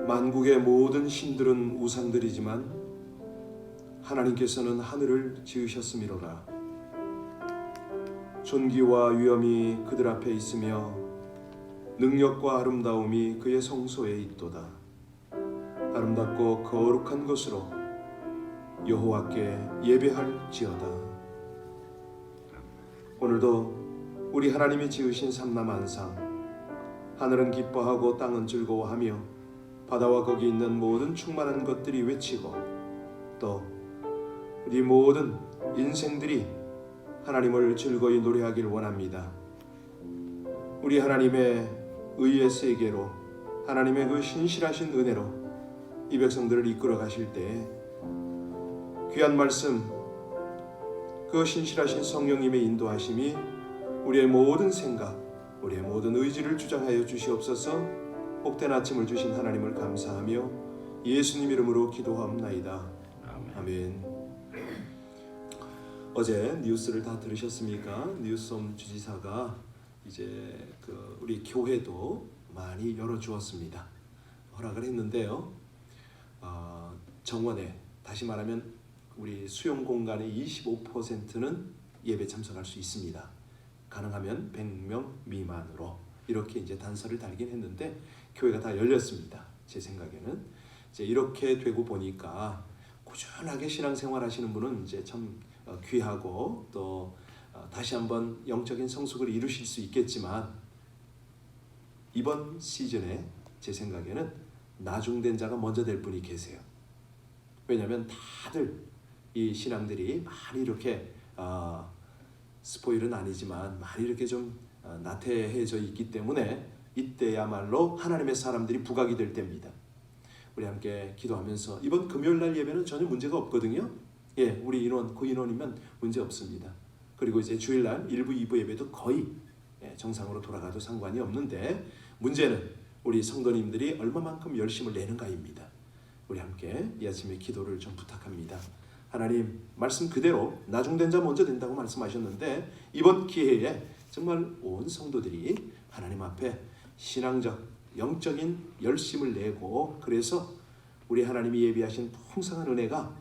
만국의 모든 신들은 우상들이지만 하나님께서는 하늘을 지으셨음이로라. 존귀와 위엄이 그들 앞에 있으며 능력과 아름다움이 그의 성소에 있도다. 아름답고 거룩한 것으로 여호와께 예배할지어다. 오늘도 우리 하나님이 지으신 삼라만상, 하늘은 기뻐하고 땅은 즐거워하며 바다와 거기 있는 모든 충만한 것들이 외치고, 또 우리 모든 인생들이 하나님을 즐거이 노래하길 원합니다. 우리 하나님의 의의 세계로, 하나님의 그 신실하신 은혜로 이 백성들을 이끌어 가실 때에 귀한 말씀, 그 신실하신 성령님의 인도하심이 우리의 모든 생각, 우리의 모든 의지를 주장하여 주시옵소서. 복된 아침을 주신 하나님을 감사하며 예수님 이름으로 기도하옵나이다. 아멘. 어제 뉴스를 다 들으셨습니까? 뉴스홈 주지사가 이제 우리 교회도 많이 열어주었습니다. 허락을 했는데요. 정원에, 다시 말하면 우리 수용 공간의 25%는 예배 참석할 수 있습니다. 가능하면 100명 미만으로 이렇게 이제 단서를 달긴 했는데 교회가 다 열렸습니다. 제 생각에는 이제 이렇게 되고 보니까 꾸준하게 신앙생활 하시는 분은 이제 참 귀하고 또 다시 한번 영적인 성숙을 이루실 수 있겠지만, 이번 시즌에 제 생각에는 나중된 자가 먼저 될 분이 계세요. 왜냐하면 다들 이 신앙들이 많이 이렇게 스포일은 아니지만 많이 이렇게 좀 나태해져 있기 때문에 이때야말로 하나님의 사람들이 부각이 될 때입니다. 우리 함께 기도하면서, 이번 금요일날 예배는 전혀 문제가 없거든요. 예, 우리 인원, 그 인원이면 문제 없습니다. 그리고 이제 주일날 1부, 2부 예배도 거의 정상으로 돌아가도 상관이 없는데, 문제는 우리 성도님들이 얼마만큼 열심을 내는가입니다. 우리 함께 이 아침에 기도를 좀 부탁합니다. 하나님, 말씀 그대로 나중된 자 먼저 된다고 말씀하셨는데, 이번 기회에 정말 온 성도들이 하나님 앞에 신앙적, 영적인 열심을 내고, 그래서 우리 하나님이 예비하신 풍성한 은혜가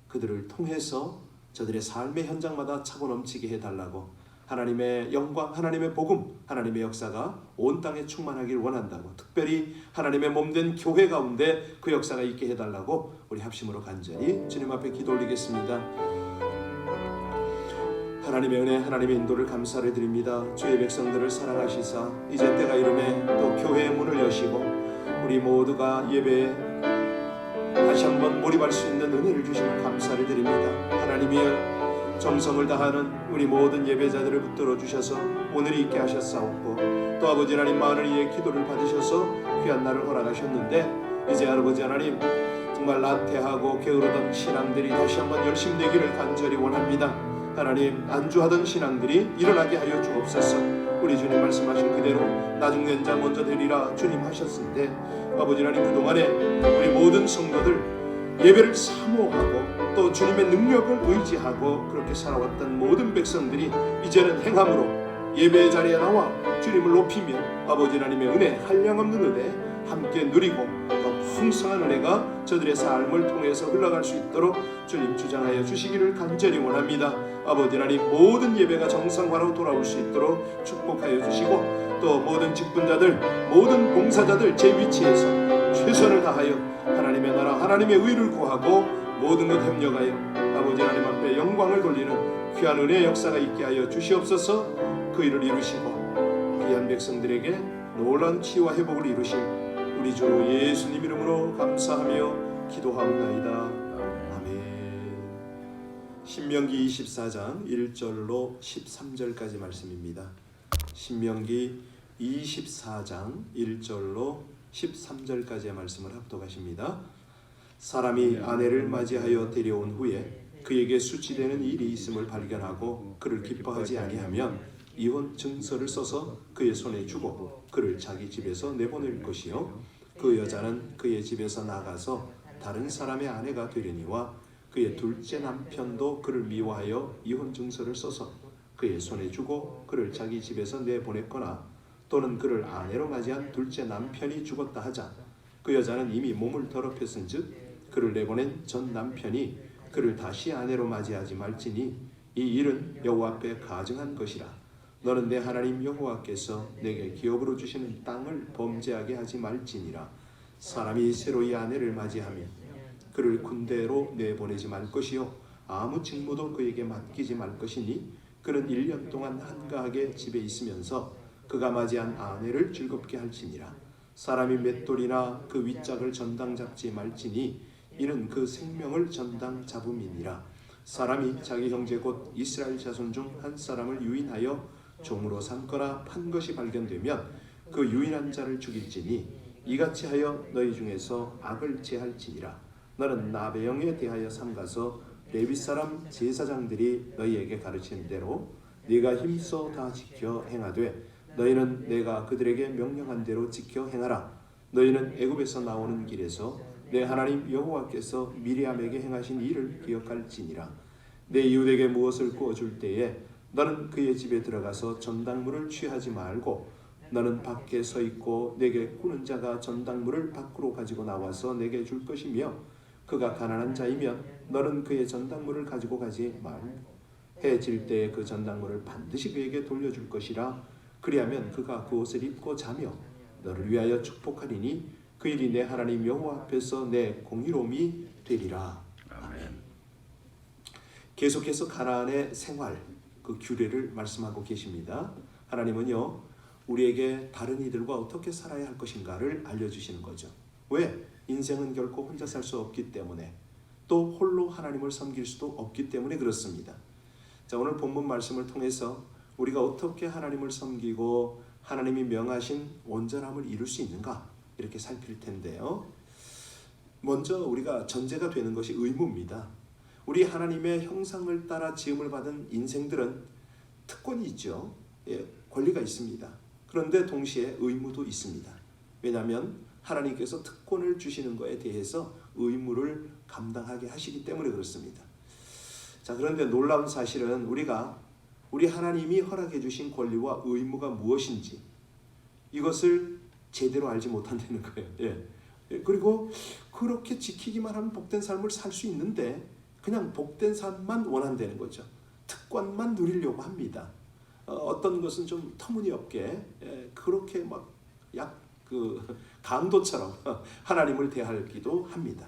그들을 통해서 저들의 삶의 현장마다 차고 넘치게 해달라고, 하나님의 영광, 하나님의 복음, 하나님의 역사가 온 땅에 충만하길 원한다고, 특별히 하나님의 몸된 교회 가운데 그 역사가 있게 해달라고 우리 합심으로 간절히 주님 앞에 기도 올리겠습니다. 하나님의 은혜, 하나님의 인도를 감사를 드립니다. 주의 백성들을 사랑하시사 이제 때가 이르매 또 교회의 문을 여시고 우리 모두가 예배에 다시 한번 몰입할 수 있는 은혜를 주시면 감사를 드립니다. 하나님이여, 정성을 다하는 우리 모든 예배자들을 붙들어 주셔서 오늘이 있게 하셨사옵고, 또 아버지 하나님 많은 이의 기도를 받으셔서 귀한 날을 허락하셨는데, 이제 아버지 하나님 정말 나태하고 게으르던 신앙들이 다시 한번 열심되기를 간절히 원합니다. 하나님, 안주하던 신앙들이 일어나게 하여 주옵소서. 우리 주님 말씀하신 그대로 나중된 자 먼저 되리라 주님 하셨을 아버지 하나님, 그동안에 우리 모든 성도들 예배를 사모하고 또 주님의 능력을 의지하고 그렇게 살아왔던 모든 백성들이 이제는 행함으로 예배의 자리에 나와 주님을 높이며 아버지 하나님의 은혜, 한량없는 은혜 함께 누리고 더 풍성한 은혜가 저들의 삶을 통해서 흘러갈 수 있도록 주님 주장하여 주시기를 간절히 원합니다. 아버지 하나님, 모든 예배가 정상화로 돌아올 수 있도록 축복하여 주시고, 또 모든 직분자들, 모든 봉사자들 제 위치에서 최선을 다하여 하나님의 나라, 하나님의 의를 구하고 모든 것 협력하여 아버지 하나님 앞에 영광을 돌리는 귀한 은혜의 역사가 있게 하여 주시옵소서. 그 일을 이루시고 귀한 백성들에게 놀라운 치유와 회복을 이루신 우리 주 예수님 이름으로 감사하며 기도하옵나이다. 아멘. 신명기 24장 1절로 13절까지 말씀입니다. 신명기 24장 1절로 13절까지의 말씀을 합독하십니다. 사람이 아내를 맞이하여 데려온 후에 그에게 수치되는 일이 있음을 발견하고 그를 기뻐하지 아니하면 이혼 증서를 써서 그의 손에 주고 그를 자기 집에서 내보낼 것이요, 그 여자는 그의 집에서 나가서 다른 사람의 아내가 되려니와 그의 둘째 남편도 그를 미워하여 이혼 증서를 써서 그의 손에 주고 그를 자기 집에서 내보냈거나, 또는 그를 아내로 맞이한 둘째 남편이 죽었다 하자 그 여자는 이미 몸을 더럽혔은즉 그를 내보낸 전 남편이 그를 다시 아내로 맞이하지 말지니 이 일은 여호와 앞에 가증한 것이라. 너는 내 하나님 여호와께서 내게 기업으로 주시는 땅을 범죄하게 하지 말지니라. 사람이 새로이 아내를 맞이하면 그를 군대로 내보내지 말 것이요 아무 직무도 그에게 맡기지 말 것이니 그는 1년 동안 한가하게 집에 있으면서 그가 맞이한 아내를 즐겁게 할지니라. 사람이 맷돌이나 그 윗짝을 전당 잡지 말지니 이는 그 생명을 전당 잡음이니라. 사람이 자기 형제 곧 이스라엘 자손 중 한 사람을 유인하여 종으로 삼거나 판 것이 발견되면 그 유인한 자를 죽일지니 이같이 하여 너희 중에서 악을 제할지니라. 너는 나베영에 대하여 삼가서 레위 사람 제사장들이 너희에게 가르친 대로 네가 힘써 다 지켜 행하되 너희는 내가 그들에게 명령한 대로 지켜 행하라. 너희는 애굽에서 나오는 길에서 내 하나님 여호와께서 미리암에게 행하신 일을 기억할지니라. 내 이웃에게 무엇을 구워줄 때에 너는 그의 집에 들어가서 전당물을 취하지 말고 너는 밖에 서 있고 내게 꾸는 자가 전당물을 밖으로 가지고 나와서 내게 줄 것이며 그가 가난한 자이면 너는 그의 전당물을 가지고 가지 말고 해 질 때에 그 전당물을 반드시 그에게 돌려줄 것이라. 그리하면 그가 그 옷을 입고 자며 너를 위하여 축복하리니 그 일이 내 하나님 여호와 앞에서 내 공의로움이 되리라. 아멘. 계속해서 가나안의 생활 그 규례를 말씀하고 계십니다. 하나님은요 우리에게 다른 이들과 어떻게 살아야 할 것인가를 알려주시는 거죠. 왜? 인생은 결코 혼자 살 수 없기 때문에 또 홀로 하나님을 섬길 수도 없기 때문에 그렇습니다. 자, 오늘 본문 말씀을 통해서 우리가 어떻게 하나님을 섬기고 하나님이 명하신 온전함을 이룰 수 있는가 이렇게 살필 텐데요. 먼저 우리가 전제가 되는 것이 의무입니다. 우리 하나님의 형상을 따라 지음을 받은 인생들은 특권이 있죠. 예, 권리가 있습니다. 그런데 동시에 의무도 있습니다. 왜냐하면 하나님께서 특권을 주시는 것에 대해서 의무를 감당하게 하시기 때문에 그렇습니다. 자, 그런데 놀라운 사실은 우리 하나님이 허락해 주신 권리와 의무가 무엇인지 이것을 제대로 알지 못한다는 거예요. 예. 그리고 그렇게 지키기만 하면 복된 삶을 살 수 있는데 그냥 복된 삶만 원한다는 거죠. 특권만 누리려고 합니다. 어떤 것은 좀 터무니없게 그렇게 막 강도처럼 하나님을 대하기도 합니다.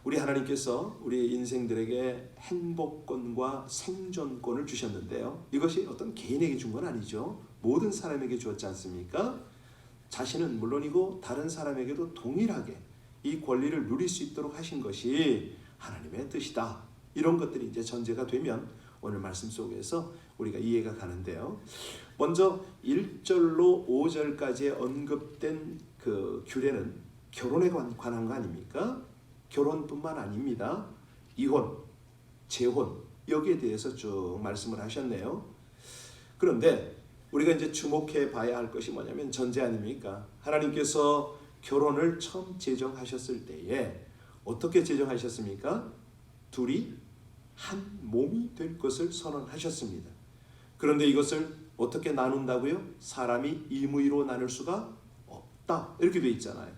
우리 하나님께서 우리 인생들에게 행복권과 생존권을 주셨는데요. 이것이 어떤 개인에게 준 건 아니죠. 모든 사람에게 주었지 않습니까? 자신은 물론이고 다른 사람에게도 동일하게 이 권리를 누릴 수 있도록 하신 것이 하나님의 뜻이다. 이런 것들이 이제 전제가 되면 오늘 말씀 속에서 우리가 이해가 가는데요. 먼저 1절로 5절까지에 언급된 그 규례는 결혼에 관한 거 아닙니까? 결혼뿐만 아닙니다. 이혼, 재혼 여기에 대해서 쭉 말씀을 하셨네요. 그런데 우리가 이제 주목해 봐야 할 것이 뭐냐면 전제 아닙니까? 하나님께서 결혼을 처음 제정하셨을 때에 어떻게 제정하셨습니까? 둘이 한 몸이 될 것을 선언하셨습니다. 그런데 이것을 어떻게 나눈다고요? 사람이 임의로 나눌 수가 없다. 이렇게 돼 있잖아요.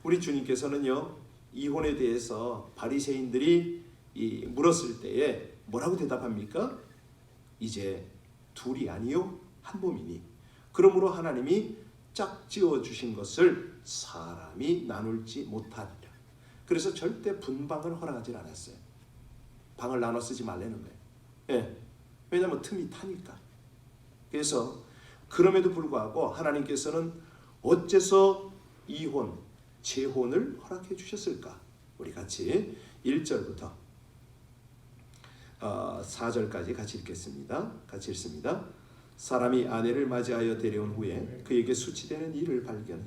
우리 주님께서는요. 이혼에 대해서 바리새인들이 물었을 때에 뭐라고 대답합니까? 이제 둘이 아니요 한 몸이니 그러므로 하나님이 짝지어 주신 것을 사람이 나눌지 못하리라. 그래서 절대 분방을 허락하지 않았어요. 방을 나눠 쓰지 말라는 거예요. 예. 왜냐하면 틈이 타니까. 그래서 그럼에도 불구하고 하나님께서는 어째서 이혼, 재혼을 허락해 주셨을까? 우리 같이 1절부터 4절까지 같이 읽겠습니다. 같이 읽습니다. 사람이 아내를 맞이하여 데려온 후에 그에게 수치되는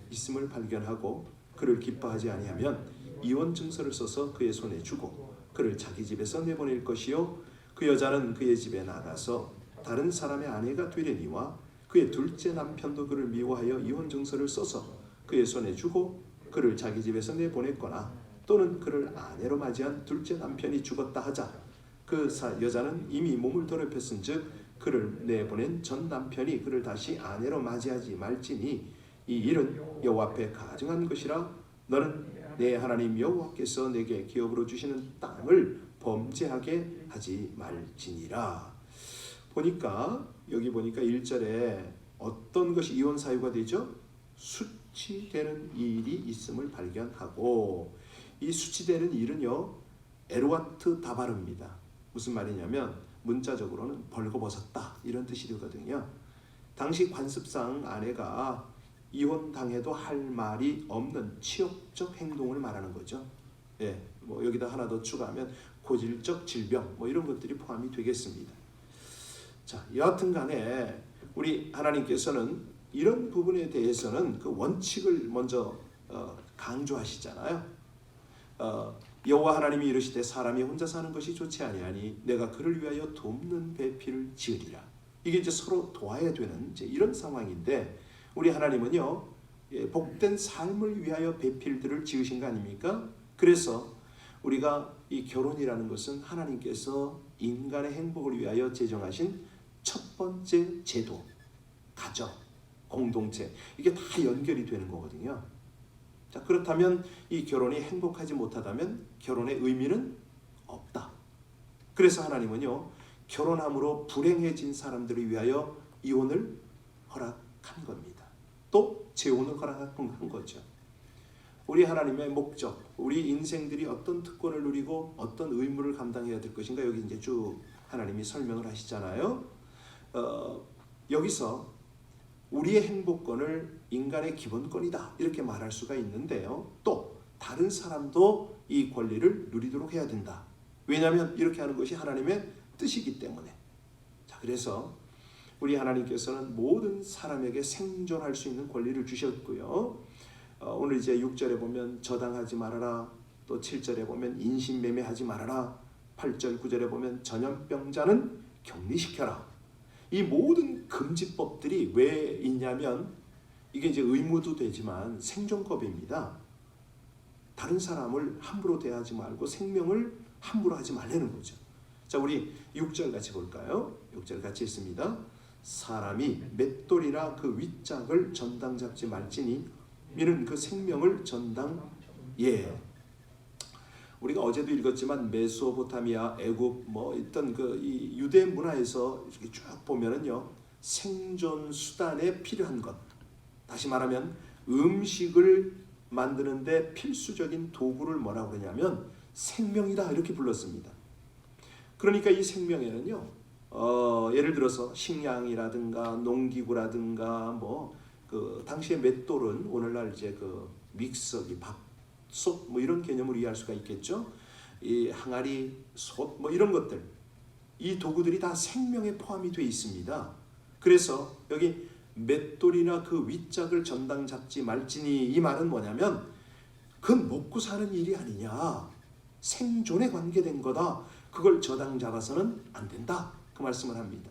있음을 발견하고 그를 기뻐하지 아니하면 이혼 증서를 써서 그의 손에 주고 그를 자기 집에서 내보낼 것이요 그 여자는 그의 집에 나가서 다른 사람의 아내가 되려니와 그의 둘째 남편도 그를 미워하여 이혼 증서를 써서 그의 손에 주고 그를 자기 집에서 내보냈거나 또는 그를 아내로 맞이한 둘째 남편이 죽었다 하자 그 여자는 이미 몸을 더럽혔은즉 그를 내보낸 전 남편이 그를 다시 아내로 맞이하지 말지니 이 일은 여호와 앞에 가증한 것이라 너는 내 하나님 여호와께서 내게 기업으로 주시는 땅을 범죄하게 하지 말지니라. 보니까 여기 보니까 1절에 어떤 것이 이혼 사유가 되죠? 수치되는 일이 있음을 발견하고, 이 수치되는 일은요 에르와트 다바르입니다. 무슨 말이냐면 문자적으로는 벌거벗었다 이런 뜻이 되거든요. 당시 관습상 아내가 이혼당해도 할 말이 없는 치욕적 행동을 말하는 거죠. 예, 뭐 여기다 하나 더 추가하면 고질적 질병 뭐 이런 것들이 포함이 되겠습니다. 자, 여하튼 간에 우리 하나님께서는 이런 부분에 대해서는 그 원칙을 먼저 강조하시잖아요. 여호와 하나님이 이르시되 사람이 혼자 사는 것이 좋지 아니하니 내가 그를 위하여 돕는 배필을 지으리라. 이게 이제 서로 도와야 되는 이제 이런 상황인데, 우리 하나님은요 복된 삶을 위하여 배필들을 지으신 거 아닙니까? 그래서 우리가 이 결혼이라는 것은 하나님께서 인간의 행복을 위하여 제정하신 첫 번째 제도, 가정, 공동체, 이게 다 연결이 되는 거거든요. 자, 그렇다면 이 결혼이 행복하지 못하다면 결혼의 의미는 없다. 그래서 하나님은요 결혼함으로 불행해진 사람들을 위하여 이혼을 허락한 겁니다. 또 재혼을 허락한 거죠. 우리 하나님의 목적, 우리 인생들이 어떤 특권을 누리고 어떤 의무를 감당해야 될 것인가 여기 이제 쭉 하나님이 설명을 하시잖아요. 여기서 우리의 행복권을 인간의 기본권이다 이렇게 말할 수가 있는데요. 또 다른 사람도 이 권리를 누리도록 해야 된다. 왜냐하면 이렇게 하는 것이 하나님의 뜻이기 때문에. 자, 그래서 우리 하나님께서는 모든 사람에게 생존할 수 있는 권리를 주셨고요. 오늘 이제 6절에 보면 저당하지 말아라, 또 7절에 보면 인신매매하지 말아라, 8절 9절에 보면 전염병자는 격리시켜라. 이 모든 금지법들이 왜 있냐면 이게 이제 의무도 되지만 생존법입니다. 다른 사람을 함부로 대하지 말고 생명을 함부로 하지 말라는 거죠. 자, 우리 6절 같이 볼까요? 6절 같이 읽습니다. 사람이 맷돌이나 그 윗짝을 전당 잡지 말지니 이는 그 생명을 전당. 우리가 어제도 읽었지만 메소포타미아, 애굽 뭐 있던 그 이 유대 문화에서 이렇게 쭉 보면은요 생존 수단에 필요한 것, 다시 말하면 음식을 만드는데 필수적인 도구를 뭐라고 그러냐면 생명이다 이렇게 불렀습니다. 그러니까 이 생명에는요 예를 들어서 식량이라든가 농기구라든가 뭐 그 당시의 맷돌은 오늘날 이제 그 믹서기, 밥솥 뭐 이런 개념을 이해할 수가 있겠죠. 이 항아리, 솥 뭐 이런 것들, 이 도구들이 다 생명에 포함이 되어 있습니다. 그래서 여기 맷돌이나 그 윗짝을 전당 잡지 말지니 이 말은 뭐냐면 그건 먹고 사는 일이 아니냐, 생존에 관계된 거다. 그걸 저당 잡아서는 안 된다. 그 말씀을 합니다.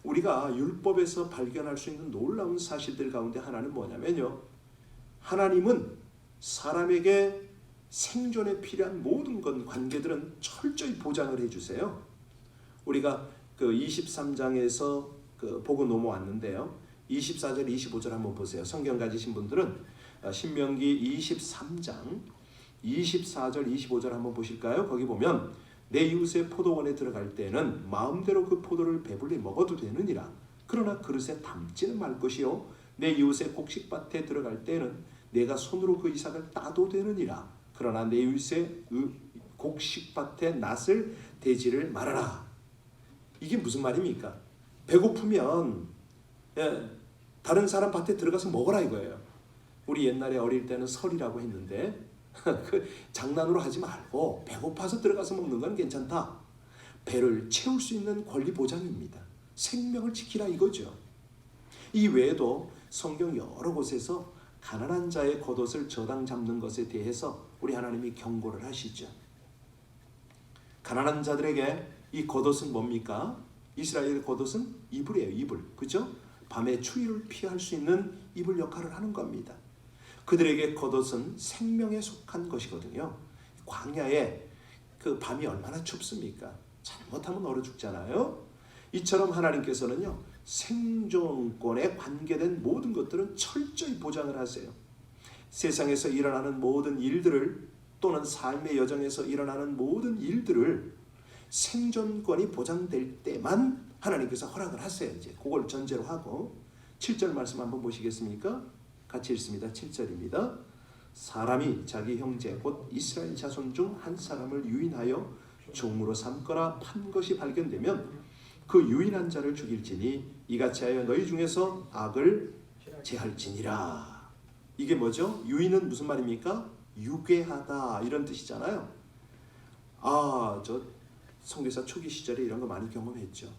우리가 율법에서 발견할 수 있는 놀라운 사실들 가운데 하나는 뭐냐면요, 하나님은 사람에게 생존에 필요한 모든 관계들은 철저히 보장을 해주세요. 우리가 그 23장에서 그 보고 넘어왔는데요, 24절 25절 한번 보세요. 성경 가지신 분들은 신명기 23장 24절 25절 한번 보실까요? 거기 보면 내 이웃의 포도원에 들어갈 때는 마음대로 그 포도를 배불리 먹어도 되느니라. 그러나 그릇에 담지는 말 것이요 내 이웃의 곡식밭에 들어갈 때는 내가 손으로 그 이삭을 따도 되느니라. 그러나 내 이웃의 곡식밭에 낫을 대지를 말아라. 이게 무슨 말입니까? 배고프면 다른 사람 밭에 들어가서 먹어라 이거예요. 우리 옛날에 어릴 때는 설이라고 했는데 그 장난으로 하지 말고 배고파서 들어가서 먹는 건 괜찮다. 배를 채울 수 있는 권리 보장입니다. 생명을 지키라 이거죠. 이 외에도 성경 여러 곳에서 가난한 자의 겉옷을 저당 잡는 것에 대해서 우리 하나님이 경고를 하시죠. 가난한 자들에게 이 겉옷은 뭡니까? 이스라엘의 겉옷은 이불이에요. 이불. 그죠? 밤에 추위를 피할 수 있는 이불 역할을 하는 겁니다. 그들에게 겉옷은 생명에 속한 것이거든요. 광야에 그 밤이 얼마나 춥습니까? 잘못하면 얼어 죽잖아요. 이처럼 하나님께서는요, 생존권에 관계된 모든 것들은 철저히 보장을 하세요. 세상에서 일어나는 모든 일들을, 또는 삶의 여정에서 일어나는 모든 일들을 생존권이 보장될 때만 하나님께서 허락을 하세요. 이제 그걸 전제로 하고 7절 말씀 한번 보시겠습니까? 같이 읽습니다. 7절입니다. 사람이 자기 형제 곧 이스라엘 자손 중 한 사람을 유인하여 종으로 삼거나 판 것이 발견되면 그 유인한 자를 죽일지니 이같이 하여 너희 중에서 악을 제할지니라. 이게 뭐죠? 유인은 무슨 말입니까? 유괴하다 이런 뜻이잖아요. 저 선교사 초기 시절에 이런 거 많이 경험했죠.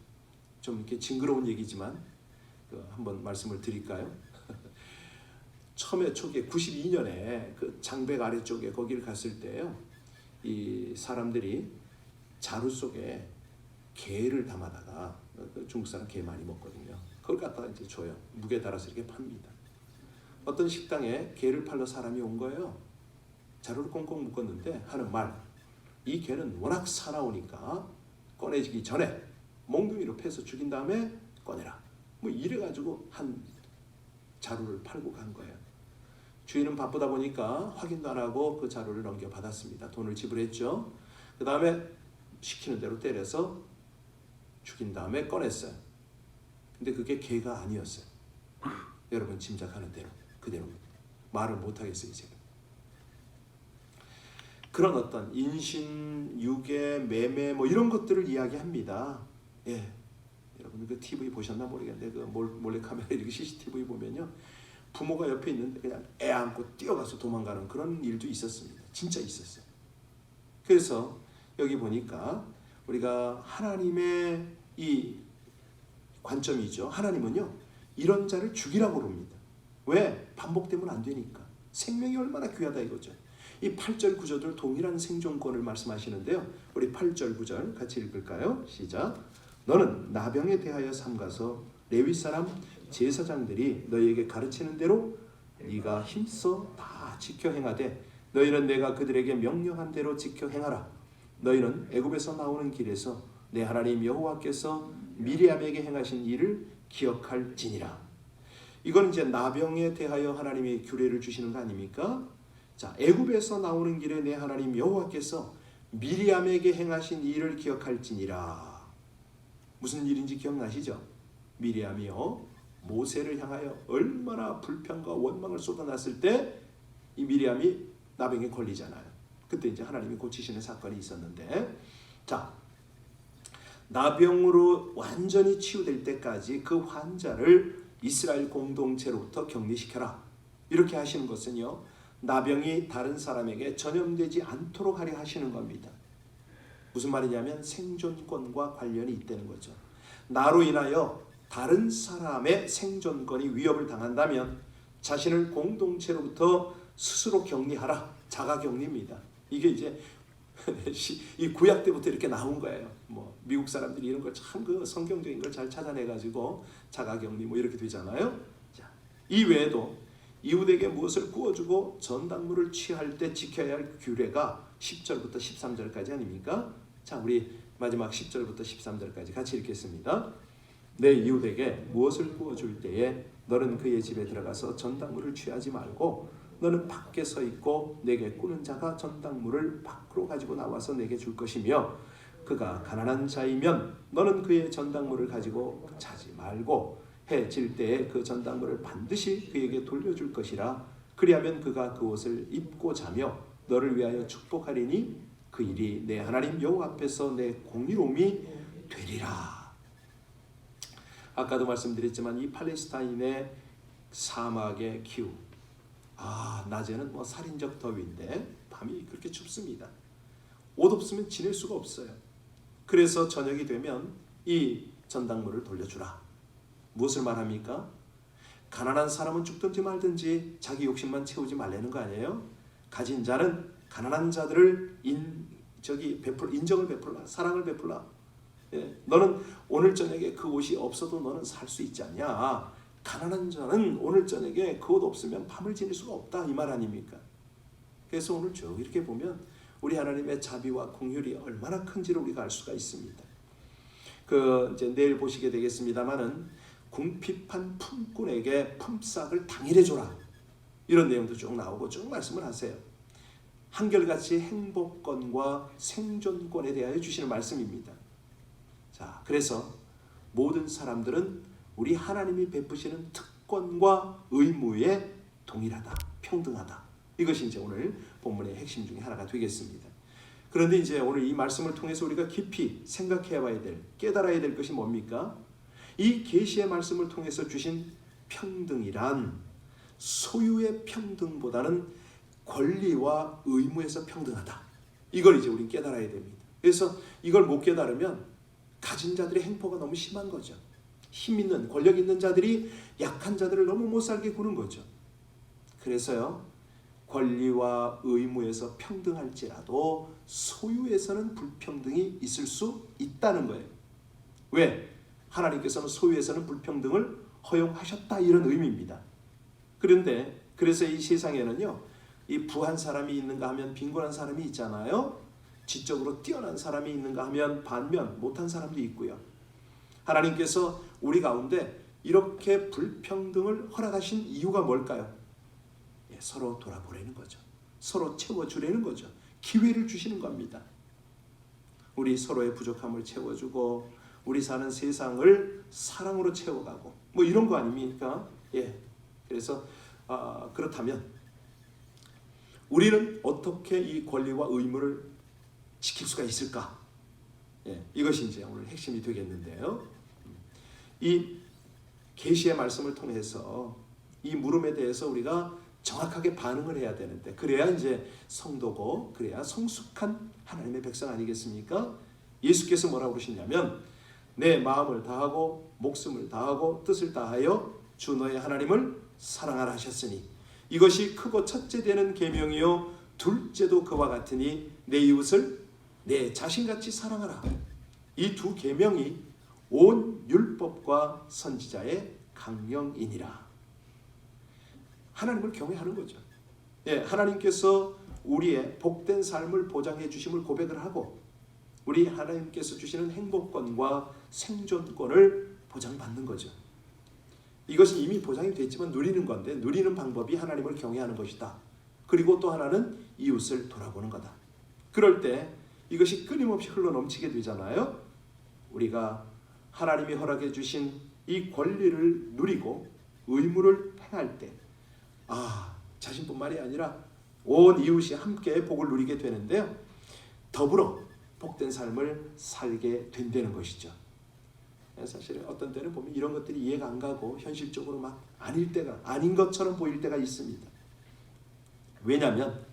좀 이렇게 징그러운 얘기지만 한번 말씀을 드릴까요? 처음에 초기에 92년에 그 장백 아래쪽에 거기를 갔을 때요, 이 사람들이 자루 속에 게를 담아다가, 중국 사람 게 많이 먹거든요. 그걸 갖다가 이제 줘요. 무게 달아서 이렇게 팝니다. 어떤 식당에 게를 팔러 사람이 온 거예요. 자루를 꽁꽁 묶었는데 하는 말, 이 게는 워낙 사나우니까 꺼내지기 전에 몽둥이로 패서 죽인 다음에 꺼내라. 뭐 이래가지고 한 자루를 팔고 간 거예요. 주인은 바쁘다 보니까 확인도 안 하고 그 자루를 넘겨받았습니다. 돈을 지불했죠. 그 다음에 시키는 대로 때려서 죽인 다음에 꺼냈어요. 근데 그게 개가 아니었어요. 여러분 짐작하는 대로 그대로 말을 못하겠어요. 제가 그런 어떤 인신, 유괴, 매매 뭐 이런 것들을 이야기합니다. 예, 여러분 그 TV 보셨나 모르겠는데 그 몰래카메라 이렇게 CCTV 보면요, 부모가 옆에 있는데 그냥 애 안고 뛰어가서 도망가는 그런 일도 있었습니다. 진짜 있었어요. 그래서 여기 보니까 우리가 하나님의 이 관점이죠. 하나님은요, 이런 자를 죽이라고 그럽니다. 왜? 반복되면 안 되니까. 생명이 얼마나 귀하다 이거죠. 이 8절 9절들 동일한 생존권을 말씀하시는데요. 우리 8절 9절 같이 읽을까요? 시작. 너는 나병에 대하여 삼가서 레위 사람 제사장들이 너희에게 가르치는 대로 네가 힘써 다 지켜 행하되 너희는 내가 그들에게 명령한 대로 지켜 행하라. 너희는 애굽에서 나오는 길에서 내 하나님 여호와께서 미리암에게 행하신 일을 기억할지니라. 이건 이제 나병에 대하여 하나님이 규례를 주시는 거 아닙니까? 자, 애굽에서 나오는 길에 내 하나님 여호와께서 미리암에게 행하신 일을 기억할지니라. 무슨 일인지 기억나시죠? 미리암이요, 모세를 향하여 얼마나 불평과 원망을 쏟아놨을 때 이 미리암이 나병에 걸리잖아요. 그때 이제 하나님이 고치시는 사건이 있었는데, 자, 나병으로 완전히 치유될 때까지 그 환자를 이스라엘 공동체로부터 격리시켜라. 이렇게 하시는 것은요, 나병이 다른 사람에게 전염되지 않도록 하려 하시는 겁니다. 무슨 말이냐면 생존권과 관련이 있다는 거죠. 나로 인하여 다른 사람의 생존권이 위협을 당한다면 자신을 공동체로부터 스스로 격리하라. 자가격리입니다. 이게 이제 이 구약 때부터 이렇게 나온 거예요. 뭐 미국 사람들이 이런 걸 참 그 성경적인 걸 잘 찾아내가지고 자가격리 뭐 이렇게 되잖아요. 자, 이 외에도 이웃에게 무엇을 구워주고 전당물을 취할 때 지켜야 할 규례가 10절부터 13절까지 아닙니까? 자, 우리 마지막 10절부터 13절까지 같이 읽겠습니다. 내 이웃에게 무엇을 구워줄 때에 너는 그의 집에 들어가서 전당물을 취하지 말고 너는 밖에 서 있고 내게 꾸는 자가 전당물을 밖으로 가지고 나와서 내게 줄 것이며 그가 가난한 자이면 너는 그의 전당물을 가지고 자지 말고 해 질 때에 그 전당물을 반드시 그에게 돌려줄 것이라. 그리하면 그가 그 옷을 입고 자며 너를 위하여 축복하리니 그 일이 내 하나님 여호와 앞에서 내 공의로움이 되리라. 아까도 말씀드렸지만 이 팔레스타인의 사막의 기후, 낮에는 뭐 살인적 더위인데 밤이 그렇게 춥습니다. 옷 없으면 지낼 수가 없어요. 그래서 저녁이 되면 이 전당물을 돌려주라. 무엇을 말합니까? 가난한 사람은 죽든지 말든지 자기 욕심만 채우지 말라는 거 아니에요? 가진 자는 가난한 자들을 인정을 베풀라, 사랑을 베풀라. 예, 너는 오늘 저녁에 그 옷이 없어도 너는 살 수 있지 않냐? 가난한 자는 오늘 저녁에 그 옷 없으면 밤을 지낼 수가 없다, 이 말 아닙니까? 그래서 오늘 쭉 이렇게 보면 우리 하나님의 자비와 긍휼이 얼마나 큰지를 우리가 알 수가 있습니다. 이제 내일 보시게 되겠습니다만은 궁핍한 품꾼에게 품삯을 당일에 줘라, 이런 내용도 쭉 나오고 쭉 말씀을 하세요. 한결같이 행복권과 생존권에 대하여 주시는 말씀입니다. 자, 그래서 모든 사람들은 우리 하나님이 베푸시는 특권과 의무에 동일하다, 평등하다. 이것이 이제 오늘 본문의 핵심 중에 하나가 되겠습니다. 그런데 이제 오늘 이 말씀을 통해서 우리가 깊이 생각해 봐야 될, 깨달아야 될 것이 뭡니까? 이 계시의 말씀을 통해서 주신 평등이란 소유의 평등보다는 권리와 의무에서 평등하다. 이걸 이제 우리는 깨달아야 됩니다. 그래서 이걸 못 깨달으면 가진 자들의 행포가 너무 심한 거죠. 힘 있는, 권력 있는 자들이 약한 자들을 너무 못 살게 구는 거죠. 그래서요, 권리와 의무에서 평등할지라도 소유에서는 불평등이 있을 수 있다는 거예요. 왜? 하나님께서는 소유에서는 불평등을 허용하셨다, 이런 의미입니다. 그런데 그래서 이 세상에는요, 이 부한 사람이 있는가 하면 빈곤한 사람이 있잖아요. 지적으로 뛰어난 사람이 있는가 하면 반면 못한 사람도 있고요. 하나님께서 우리 가운데 이렇게 불평등을 허락하신 이유가 뭘까요? 서로 돌아보려는 거죠. 서로 채워주려는 거죠. 기회를 주시는 겁니다. 우리 서로의 부족함을 채워주고 우리 사는 세상을 사랑으로 채워가고 뭐 이런 거 아닙니까? 그래서 그렇다면 우리는 어떻게 이 권리와 의무를 지킬 수가 있을까? 이것이 이제 오늘 핵심이 되겠는데요. 이 계시의 말씀을 통해서 이 물음에 대해서 우리가 정확하게 반응을 해야 되는데, 그래야 이제 성도고 그래야 성숙한 하나님의 백성 아니겠습니까? 예수께서 뭐라고 그러시냐면 내 마음을 다하고 목숨을 다하고 뜻을 다하여 주 너의 하나님을 사랑하라 하셨으니 이것이 크고 첫째 되는 계명이요 둘째도 그와 같으니 내 이웃을 내 자신같이 사랑하라. 이 두 계명이 온 율법과 선지자의 강령이니라. 하나님을 경외하는 거죠. 하나님께서 우리의 복된 삶을 보장해 주심을 고백을 하고 우리 하나님께서 주시는 행복권과 생존권을 보장받는 거죠. 이것이 이미 보장이 됐지만 누리는 건데, 누리는 방법이 하나님을 경외하는 것이다. 그리고 또 하나는 이웃을 돌아보는 거다. 그럴 때 이것이 끊임없이 흘러넘치게 되잖아요. 우리가 하나님이 허락해 주신 이 권리를 누리고 의무를 행할 때 자신뿐만이 아니라 온 이웃이 함께 복을 누리게 되는데요. 더불어 복된 삶을 살게 된다는 것이죠. 사실 어떤 때는 보면 이런 것들이 이해가 안 가고 현실적으로 막 아닌 것처럼 보일 때가 있습니다. 왜냐하면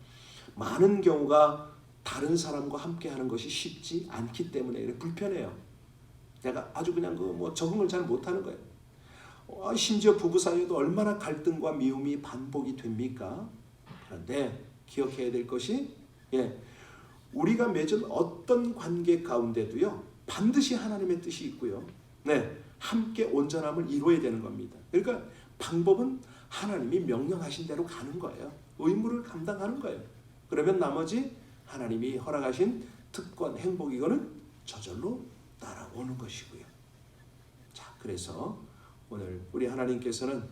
많은 경우가 다른 사람과 함께 하는 것이 쉽지 않기 때문에 불편해요. 내가 아주 그냥 적응을 잘 못하는 거예요. 심지어 부부 사이에도 얼마나 갈등과 미움이 반복이 됩니까? 그런데 기억해야 될 것이 우리가 맺은 어떤 관계 가운데도요 반드시 하나님의 뜻이 있고요. 함께 온전함을 이루어야 되는 겁니다. 그러니까 방법은 하나님이 명령하신 대로 가는 거예요. 의무를 감당하는 거예요. 그러면 나머지 하나님이 허락하신 특권, 행복 이거는 저절로 따라오는 것이고요. 자, 그래서 오늘 우리 하나님께서는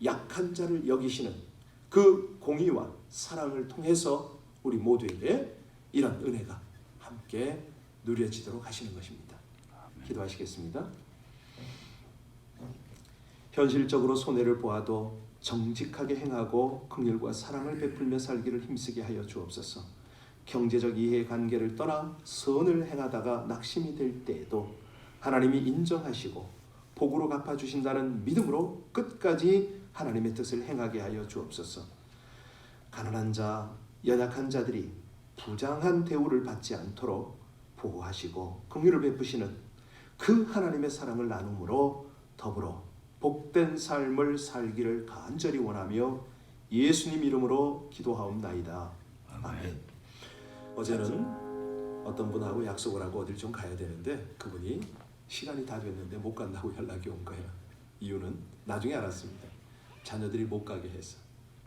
약한 자를 여기시는 그 공의와 사랑을 통해서 우리 모두에게 이런 은혜가 함께 누려지도록 하시는 것입니다. 기도하시겠습니다. 현실적으로 손해를 보아도 정직하게 행하고 긍휼과 사랑을 베풀며 살기를 힘쓰게 하여 주옵소서. 경제적 이해관계를 떠나 선을 행하다가 낙심이 될 때에도 하나님이 인정하시고 복으로 갚아주신다는 믿음으로 끝까지 하나님의 뜻을 행하게 하여 주옵소서. 가난한 자, 연약한 자들이 부당한 대우를 받지 않도록 보호하시고 긍휼을 베푸시는 그 하나님의 사랑을 나눔으로 더불어 복된 삶을 살기를 간절히 원하며 예수님 이름으로 기도하옵나이다. 아멘. 어제는 어떤 분하고 약속을 하고 어딜 좀 가야 되는데 그분이 시간이 다 됐는데 못 간다고 연락이 온 거예요. 이유는 나중에 알았습니다. 자녀들이 못 가게 해서.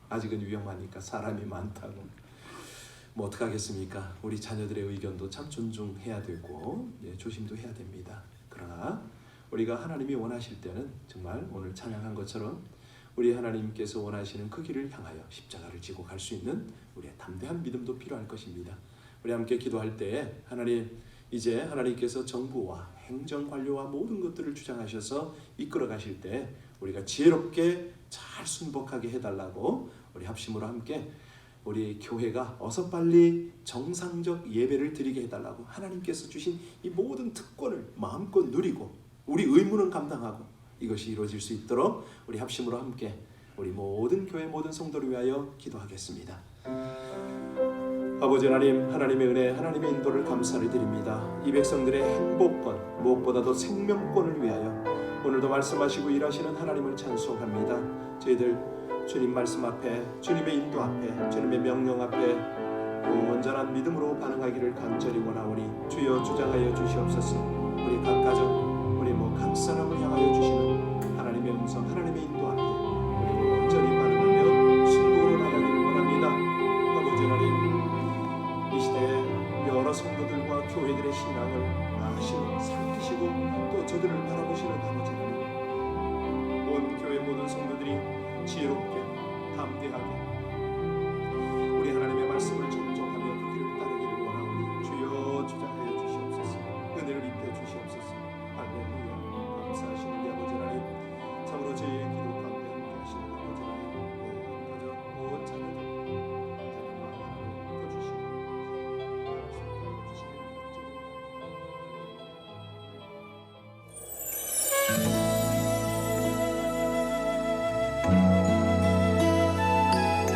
아직은 위험하니까 사람이 많다고. 뭐 어떡하겠습니까? 우리 자녀들의 의견도 참 존중해야 되고 조심도 해야 됩니다. 그러나 우리가 하나님이 원하실 때는 정말 오늘 찬양한 것처럼 우리 하나님께서 원하시는 그 길을 향하여 십자가를 지고 갈 수 있는 우리의 담대한 믿음도 필요할 것입니다. 우리 함께 기도할 때에 하나님, 이제 하나님께서 정부와 행정 관료와 모든 것들을 주장하셔서 이끌어 가실 때 우리가 지혜롭게 잘 순복하게 해달라고 우리 합심으로 함께 우리 교회가 어서 빨리 정상적 예배를 드리게 해달라고, 하나님께서 주신 이 모든 특권을 마음껏 누리고 우리 의무는 감당하고 이것이 이루어질 수 있도록 우리 합심으로 함께 우리 모든 교회 모든 성도를 위하여 기도하겠습니다. 아버지 하나님, 하나님의 은혜, 하나님의 인도를 감사를 드립니다. 이 백성들의 행복권, 무엇보다도 생명권을 위하여 오늘도 말씀하시고 일하시는 하나님을 찬송합니다. 저희들 주님 말씀 앞에, 주님의 인도 앞에, 주님의 명령 앞에 온전한 믿음으로 반응하기를 간절히 원하오니 주여 주장하여 주시옵소서. 우리 각 가정, 우리 각 사람을 향하여 주시는 하나님의 음성, 하나님의 인도 앞에 우리 온전히 반응하며 순종으로 나가기를 원합니다. 아버지 하나님, 이 시대에 여러 성도들과 교회들의 신앙을 아시고 살피시고 또 저들을 바라보시는 아버지 하나님, 온 교회 모든 성도들이 지혜롭게 담대하게 우리 하나님의 말씀을 정정하며 그 길을 따르기를 원하오니 주여 주장하여 주시옵소서. 은혜를 입혀 주시옵소서. 할렐루야. 감사하시는 우리 아버지 하나님, 참으로 저희의 기도 가운데 함께 하시는 아버지 하나님, 온 자녀들 하나님 마음을 입혀주시고 약속하여 주시기를 간절히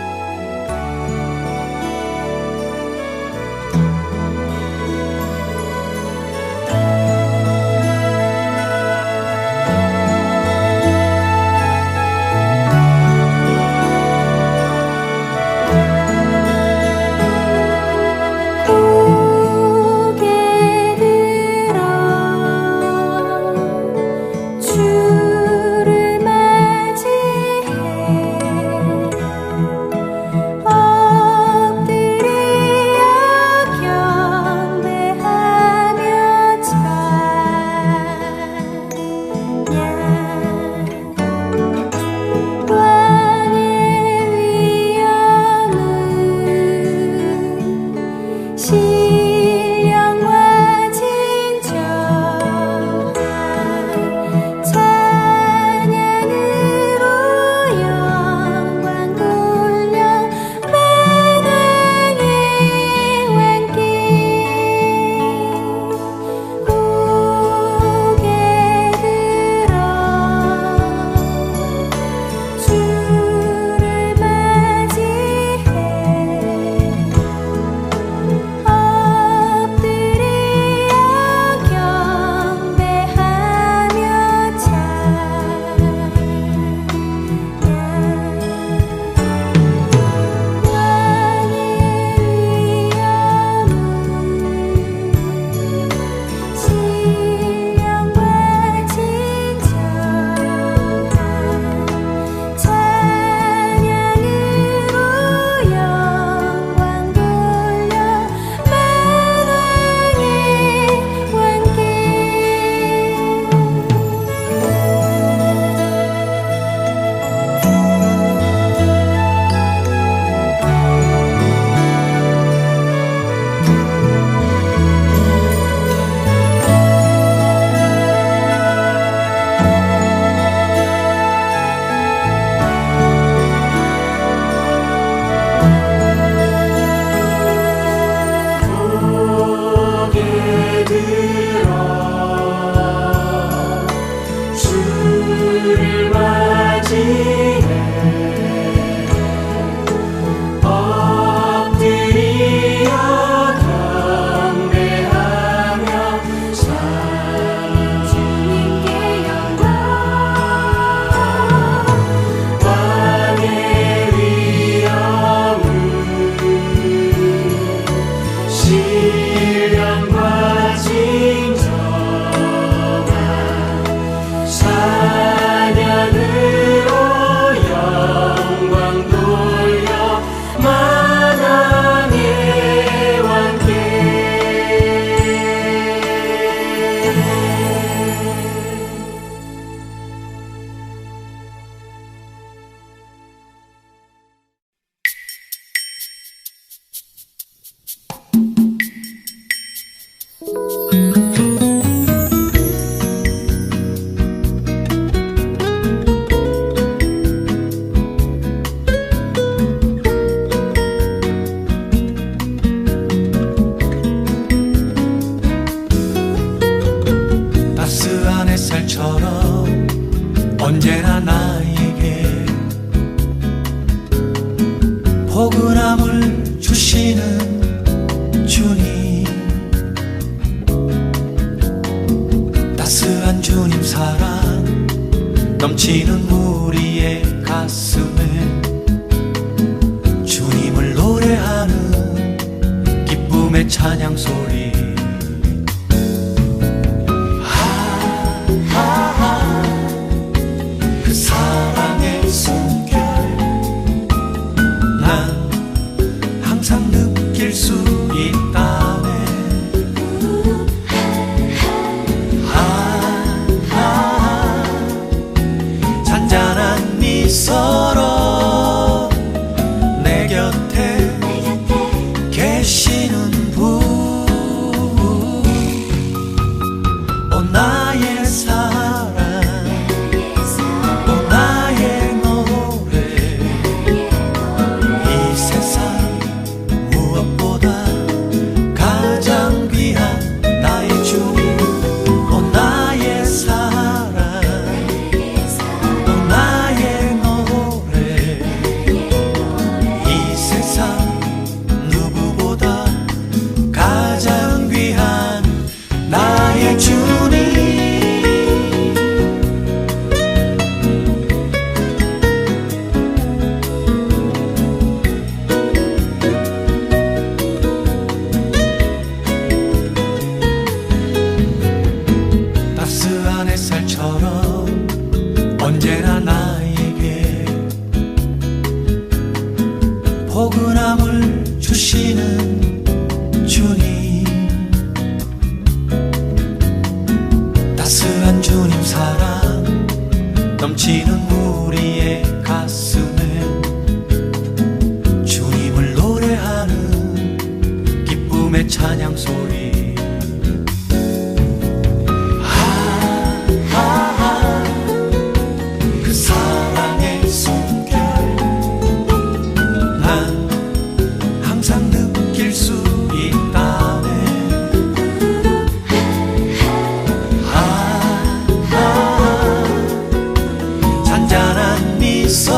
햇살처럼 언제나 나에게 포근함을 주시는 주님, 따스한 주님 사랑 넘치는 우리의 가슴에 주님을 노래하는 기쁨의 찬양 소리. 그 사랑의 숨결 난 항상 느낄 수 있다네. 잔잔한 미소로 내 곁에 계시는 분, 오 나의 사랑, 오 나의 노래, 이 세상 무엇보다 가장 귀한 나의 주님, 오 나의 사랑, 오 나의 노래, 이 세상 누구보다 가장 귀한 나의 주님. 따스한 햇살처럼 언제나 나에게 포근함을 주시는 주님, 따스한 주님 사랑 넘치는 우리의 가슴에 주님을 노래하는 기쁨의 찬양 소리. 그 사랑의 숨결 난 항상 느낄 수 있다네. 잔잔한 미소